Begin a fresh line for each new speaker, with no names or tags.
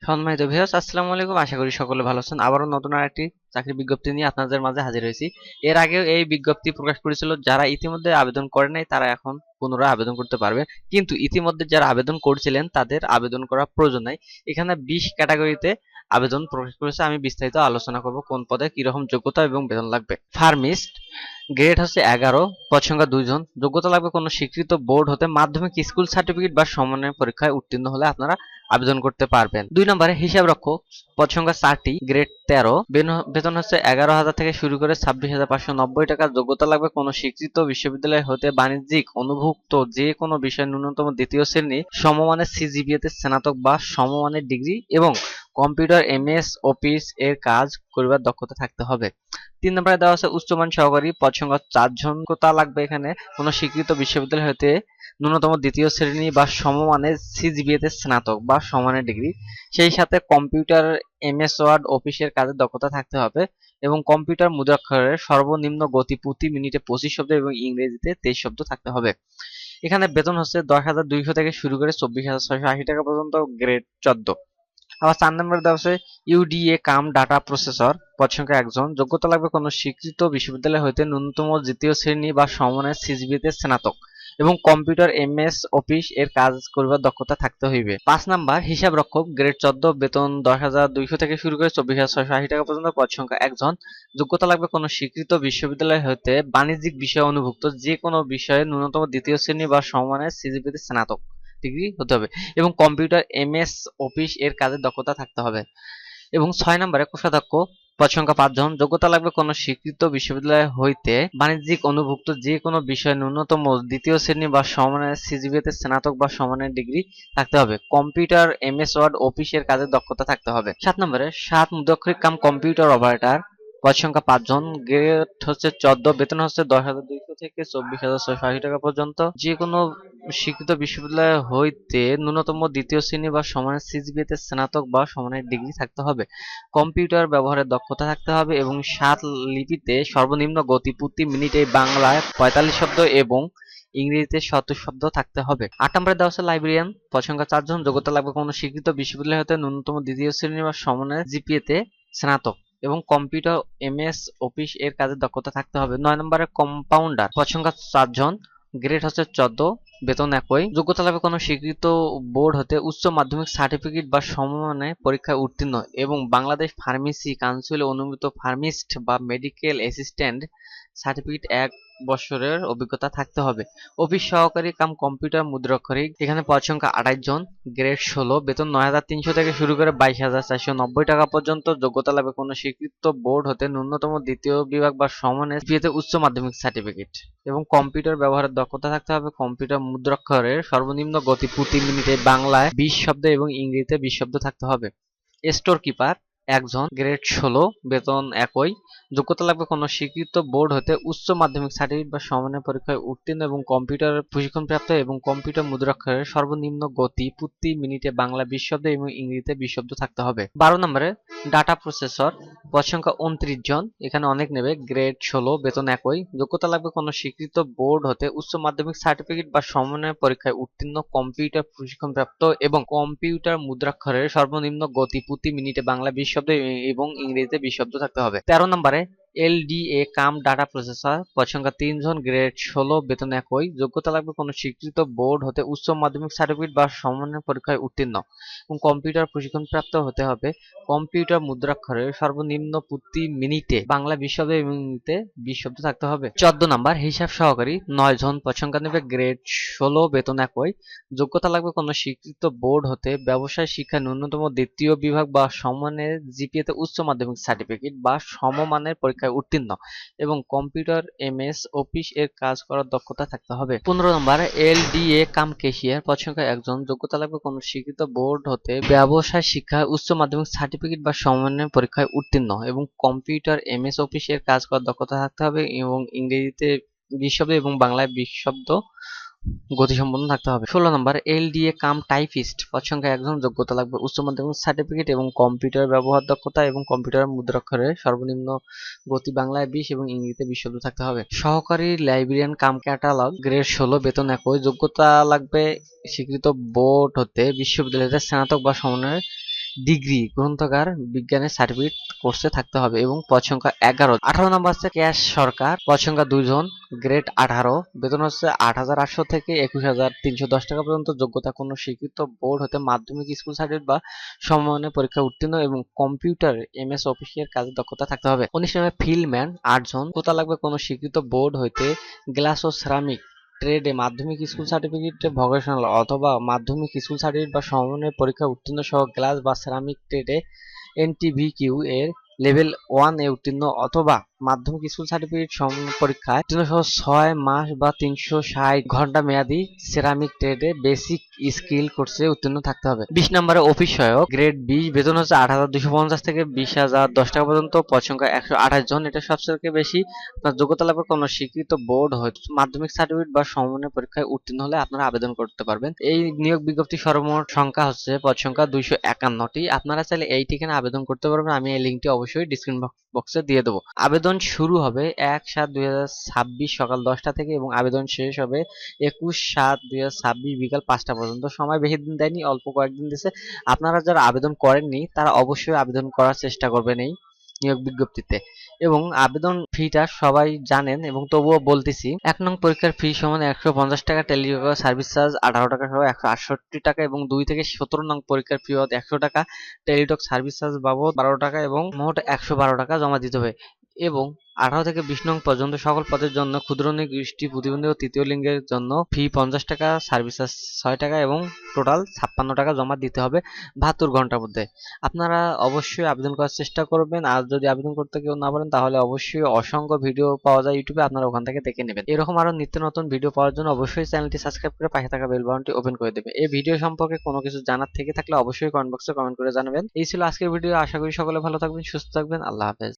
সম্মানিত ভিউয়ার্স, আসসালামু আলাইকুম। আশা করি সকলে ভালো আছেন। আবারও নতুন আরেকটি চাকরির বিজ্ঞপ্তি নিয়ে আপনাদের মাঝে হাজির হয়েছি। এর আগেও এই বিজ্ঞপ্তি প্রকাশ করেছিল, যারা ইতিমধ্যে আবেদন করে নাই তারা এখন পুনরায় আবেদন করতে পারবে। কিন্তু ইতিমধ্যে যারা আবেদন করছিলেন তাদের আবেদন করার প্রয়োজন নাই। এখানে 20 ক্যাটাগরিতে আবেদন প্রকাশ করেছে। আমি বিস্তারিত আলোচনা করব কোন পদে কিরকম যোগ্যতা এবং বেতন লাগবে। ফার্মিস্ট, গ্রেড হচ্ছে 11, পদ সংখ্যা 2 জন। যোগ্যতা লাগবে কোনো স্বীকৃত বোর্ড হতে মাধ্যমিক স্কুল সার্টিফিকেট বা সমমানের পরীক্ষায় উত্তীর্ণ হলে আপনারা আবেদন করতে পারবেন। 2 নম্বরে হিসাব রক্ষক, পদ সংখ্যা 4টি, গ্রেড 13, বেতন হচ্ছে 11,000 থেকে শুরু করে 26,590 টাকা। যোগ্যতা লাগবে কোনো স্বীকৃত বিশ্ববিদ্যালয় হতে বাণিজ্যিক অনুভুক্ত যে কোনো বিষয় ন্যূনতম দ্বিতীয় শ্রেণী সমমানের সিজিপিএ তে স্নাতক বা সমমানের ডিগ্রি এবং কম্পিউটার এমএস অফিস এর কাজ করিবার দক্ষতা থাকতে হবে। 3 নম্বরে দেওয়া আছে উচ্চমান সহকারী, পদ সংখ্যা 4 জন। যোগ্যতা লাগবে এখানে কোনো স্বীকৃত বিশ্ববিদ্যালয় হতে ন্যূনতম দ্বিতীয় শ্রেণী বা সমমানের সিজিপিএ তে স্নাতক বা সমানের ডিগ্রি, সেই সাথে কম্পিউটার এমএস ওয়ার্ড অফিসের কাজের দক্ষতা থাকতে হবে এবং কম্পিউটার মুদ্রাক্ষরের সর্বনিম্ন গতি প্রতি মিনিটে 25 শব্দ এবং ইংরেজিতে 23 শব্দ থাকতে হবে। এখানে বেতন হচ্ছে 10,200 থেকে শুরু করে 24,680 টাকা পর্যন্ত, গ্রেড 14। আবার 4 নম্বরে দেওয়া আছে ইউডিএ কাম ডাটা প্রসেসর, পদ সংখ্যা 1 জন। যোগ্যতা লাগবে কোনো স্বীকৃত বিশ্ববিদ্যালয় হইতে ন্যূনতম দ্বিতীয় শ্রেণী বা সমমানের সিজিপিএ তে স্নাতক এবং কম্পিউটার এমএস অফিস এর কাজ করিবার দক্ষতা থাকতে হইবে। 5 নাম্বার হিসাব রক্ষক, গ্রেড 14, বেতন 10,200 থেকে শুরু করে 24,680 টাকা পর্যন্ত, পদ সংখ্যা 1 জন। যোগ্যতা লাগবে কোনো স্বীকৃত বিশ্ববিদ্যালয় হতে বাণিজ্যিক বিষয়ে অনুভুক্ত যে কোনো বিষয়ে ন্যূনতম দ্বিতীয় শ্রেণী বা সমমানের সিজিপিএ তে স্নাতক ডিগ্রি হতে হবে এবং কম্পিউটার এমএস অফিস এর কাজের দক্ষতা থাকতে হবে। এবং 6 নম্বরে কোষাধ্যক্ষ, পদ সংখ্যা 5 জন। যোগ্যতা লাগবে কোনো স্বীকৃত বিশ্ববিদ্যালয় হইতে বাণিজ্যিক অনুভুক্ত যে কোনো বিষয়ে ন্যূনতম দ্বিতীয় শ্রেণী বা সমমানের সিজিপিএ তে স্নাতক বা সমমানের ডিগ্রি থাকতে হবে। কম্পিউটার এমএস ওয়ার্ড অফিস এর কাজের দক্ষতা থাকতে হবে। 7 নম্বরে মুদ্রাক্ষরিক কাম কম্পিউটার অপারেটর, পদ সংখ্যা 5 জন। গ্রেড হচ্ছে 14, বেতন হচ্ছে 10,200 থেকে 24,680 টাকা পর্যন্ত। যে কোনো স্বীকৃত বিশ্ববিদ্যালয় হইতে ন্যূনতম দ্বিতীয় শ্রেণী বা সমানের সিজিপিএ তে স্নাতক বা সমানের ডিগ্রি থাকতে হবে। কম্পিউটার ব্যবহারের দক্ষতা থাকতে হবে এবং 7 লিপিতে সর্বনিম্ন গতি প্রতি মিনিটে বাংলায় 45 শব্দ এবং ইংরেজিতে 70 শব্দ থাকতে হবে। 8 নম্বরে দেওয়া আছে লাইব্রেরিয়ান, পদ সংখ্যা 4 জন। যোগ্যতা লাগবে কোনো স্বীকৃত বিশ্ববিদ্যালয় হতে ন্যূনতম দ্বিতীয় শ্রেণী বা সমানের জিপিএ তে স্নাতক এবং কম্পিউটার এমএস অফিস এর কাজের দক্ষতা থাকতে হবে। 9 নম্বরে কম্পাউন্ডার, পদ সংখ্যা 4 জন। গ্রেড হচ্ছে 14, বেতন একই। যোগ্যতা লাগবে কোনো স্বীকৃত বোর্ড হতে উচ্চ মাধ্যমিক সার্টিফিকেট বা সমমানের পরীক্ষায় উত্তীর্ণ এবং বাংলাদেশ ফার্মেসি কাউন্সিলে অনুমোদিত ফার্মিস্ট বা মেডিকেল অ্যাসিস্ট্যান্ট সার্টিফিকেট 1 বছরের অভিজ্ঞতা থাকতে হবে। অফিস সহকারী কাম কম্পিউটার মুদ্রাক্ষরিক, এখানে পদ সংখ্যা 28 জন। গ্রেড 16, বেতন 9,300 থেকে শুরু করে 22,490 টাকা পর্যন্ত। যোগ্যতা লাগবে কোনো স্বীকৃত বোর্ড হতে ন্যূনতম দ্বিতীয় বিভাগ বা সমানের সিজিপিএ উচ্চ মাধ্যমিক সার্টিফিকেট এবং কম্পিউটার ব্যবহারের দক্ষতা থাকতে হবে। কম্পিউটার মুদ্রাক্ষরের সর্বনিম্ন গতি প্রতি মিনিটে বাংলায় 20 শব্দ এবং ইংরেজিতে 20 শব্দ থাকতে হবে। স্টোর কিপার 1 জন। গ্রেড 16, বেতন একই। যোগ্যতা লাগবে কোনো স্বীকৃত বোর্ড হতে উচ্চ মাধ্যমিক সার্টিফিকেট বা সমমানের পরীক্ষায় উত্তীর্ণ এবং কম্পিউটার প্রশিক্ষণপ্রাপ্ত এবং কম্পিউটার মুদ্রাক্ষরের সর্বনিম্ন গতি প্রতি মিনিটে বাংলা 20 শব্দ এবং ইংরেজিতে 20 শব্দ থাকতে হবে। 12 নম্বরে ডাটা প্রসেসর, পদ সংখ্যা 29 জন। এখানে অনেক নেবে। গ্রেড 16, বেতন একই। যোগ্যতা লাগবে কোনো স্বীকৃত বোর্ড হতে উচ্চ মাধ্যমিক সার্টিফিকেট বা সমমানের পরীক্ষায় উত্তীর্ণ, কম্পিউটার প্রশিক্ষণপ্রাপ্ত এবং কম্পিউটার মুদ্রাক্ষরের সর্বনিম্ন গতি প্রতি মিনিটে বাংলা 20 শব্দ এবং ইংরেজিতে 20 শব্দ থাকতে হবে। 13 নম্বরে এলডিএ কাম ডাটা প্রসেসর, পদ সংখ্যা 3 জন। গ্রেড 16, বেতন একই। যোগ্যতা লাগবে কোনো স্বীকৃত বোর্ড হতে উচ্চ মাধ্যমিক সার্টিফিকেট বা সমমানের পরীক্ষায় উত্তীর্ণ এবং কম্পিউটার প্রশিক্ষণপ্রাপ্ত হতে হবে। কম্পিউটার মুদ্রাক্ষরের সর্বনিম্ন প্রতি মিনিটে বাংলা 20 শব্দ এবং ইংরেজিতে 20 শব্দ থাকতে হবে। 14 নাম্বার হিসাব সহকারী, 9 জন। পদ সংখ্যা নেবে। গ্রেড 16, বেতন একই। যোগ্যতা লাগবে কোনো স্বীকৃত বোর্ড হতে ব্যবসায় শিক্ষা ন্যূনতম দ্বিতীয় বিভাগ বা সমমানের জিপিএ তে উচ্চ মাধ্যমিক সার্টিফিকেট বা সমমানের পরীক্ষায় উত্তীর্ণ এবং কম্পিউটার এমএস অফিস এর কাজ করার দক্ষতা থাকতে হবে। 15 নম্বর এলডিএ কাম ক্যাশিয়ার, পদ সংখ্যা 1 জন। যোগ্যতা লাগবে কোনো স্বীকৃত বোর্ড হতে ব্যবসায় শিক্ষা উচ্চ মাধ্যমিক সার্টিফিকেট বা সমমানের পরীক্ষায় উত্তীর্ণ এবং কম্পিউটার এমএস অফিস এর কাজ করার দক্ষতা থাকতে হবে এবং ইংরেজিতে 20 শব্দ এবং বাংলায় 20 শব্দ গতিসম্পন্ন থাকতে হবে। 16 নম্বর এলডিএ কাম টাইপিস্ট, পদ সংখ্যা 1 জন। যোগ্যতা লাগবে উচ্চ মাধ্যমিক সার্টিফিকেট এবং কম্পিউটার ব্যবহার দক্ষতা এবং কম্পিউটার মুদ্রাক্ষরের সর্বনিম্ন গতি বাংলায় 20 এবং ইংরেজিতে 20 শব্দ থাকতে হবে। সহকারী লাইব্রেরিয়ান কাম ক্যাটালগ, গ্রেড 16, বেতন একই। যোগ্যতা লাগবে স্বীকৃত বোর্ড হতে বিশ্ববিদ্যালয়ের স্নাতক বা সমমানের ডিগ্রি গ্রন্থাগার বিজ্ঞানের সার্টিফিকেট কোর্সে থাকতে হবে এবং পদ সংখ্যা 11। 18 নম্বর আছে ক্যাশ সরকার, পদ সংখ্যা 2 জন, গ্রেড 18, বেতন হচ্ছে 8,800 থেকে 21,310 টাকা পর্যন্ত। যোগ্যতা কোনো স্বীকৃত বোর্ড হতে মাধ্যমিক স্কুল সার্টিফিকেট বা সমমানের পরীক্ষা উত্তীর্ণ এবং কম্পিউটার এমএস অফিসের কাজে দক্ষতা থাকতে হবে। 19 নম্বরে ফিল্ডম্যান 8 জন, কোথা লাগবে কোনো স্বীকৃত বোর্ড হইতে গ্লাস ও সিরামিক ট্রেডে মাধ্যমিক স্কুল সার্টিফিকেট ভোকেশনাল অথবা মাধ্যমিক স্কুল সার্টিফিকেট বা সমমানের পরীক্ষা উত্তীর্ণ সহ গ্লাস বা সিরামিক ট্রেডে এনটিভিকিউ এর লেভেল 1 এ উত্তীর্ণ অথবা মাধ্যমিক স্কুল সার্টিফিকেট পরীক্ষায় উত্তীর্ণ সহ 6 মাস বা 360 ঘন্টা মেয়াদী সেরামিক ট্রেডে বেসিক স্কিল কোর্সে উত্তীর্ণ থাকতে হবে। 20 নম্বরে অফিস সহায়ক গ্রেড 20, বেতন হচ্ছে 8,250 থেকে 20,010 টাকা পর্যন্ত। পদ সংখ্যা 128 জন, এটা সবচেয়ে বেশি। আপনার যোগ্যতা লাগবে কোনো স্বীকৃত বোর্ড হতে মাধ্যমিক সার্টিফিকেট বা সমমানের পরীক্ষায় উত্তীর্ণ হলে আপনারা আবেদন করতে পারবেন। এই নিয়োগ বিজ্ঞপ্তি সর্বমোট সংখ্যা হচ্ছে পদ সংখ্যা 251টি। আপনারা চাইলে এই ঠিকানা আবেদন করতে পারবেন। আমি এই লিঙ্কটি অবশ্যই ডিসক্রিপশন বক্সে দিয়ে দেবো। আবেদন শুরু হবে 1/7/2026 সকাল 10টা থেকে এবং আবেদন শেষ হবে 21/7/2026 বিকাল 5টা পর্যন্ত। সময় বেশি দিন দেয়নি, অল্প কয়েকদিন দিয়েছে। আপনারা যারা আবেদন করেননি তারা অবশ্যই আবেদন করার চেষ্টা করবেন এই নিয়োগ বিজ্ঞপ্তিতে। এবং আবেদন ফিটা সবাই জানেন এবং তবুও বলতেছি। 1 নং পরীক্ষার ফি সমান 150 টাকা, টেলিযোগাযোগ সার্ভিস চার্জ 18 টাকা সহ 168 টাকা এবং 2 থেকে 17 নং পরীক্ষার ফি বাবদ 100 টাকা, টেলিটক সার্ভিস চার্জ বাবদ 12 টাকা এবং মোট 112 টাকা জমা দিতে হবে। এবং 18 থেকে 20 নং পর্যন্ত সকল পদের জন্য ক্ষুদ্র দৃষ্টি প্রতিবন্ধী ও তৃতীয় লিঙ্গের জন্য ফি 50 টাকা, সার্ভিস চার্জ 6 টাকা এবং টোটাল 56 টাকা জমা দিতে হবে 72 ঘন্টার মধ্যে। আপনারা অবশ্যই আবেদন করার চেষ্টা করবেন। আর যদি আবেদন করতে কেউ না পারেন তাহলে অবশ্যই অসংখ্য ভিডিও পাওয়া যায় ইউটিউবে, আপনারা ওখান থেকে দেখে নেবেন। এরকম আরো নিত্য নতুন ভিডিও পাওয়ার জন্য অবশ্যই চ্যানেলটি সাবস্ক্রাইব করে পাশে থাকা বেল বাটনটি ওপেন করে দেবেন। এই ভিডিও সম্পর্কে কোনো কিছু জানার থেকে থাকলে অবশ্যই কমেন্ট বক্সে কমেন্ট করে জানাবেন। এই ছিল আজকের ভিডিও। আশা করি সকলে ভালো থাকবেন, সুস্থ থাকবেন। আল্লাহ হাফেজ।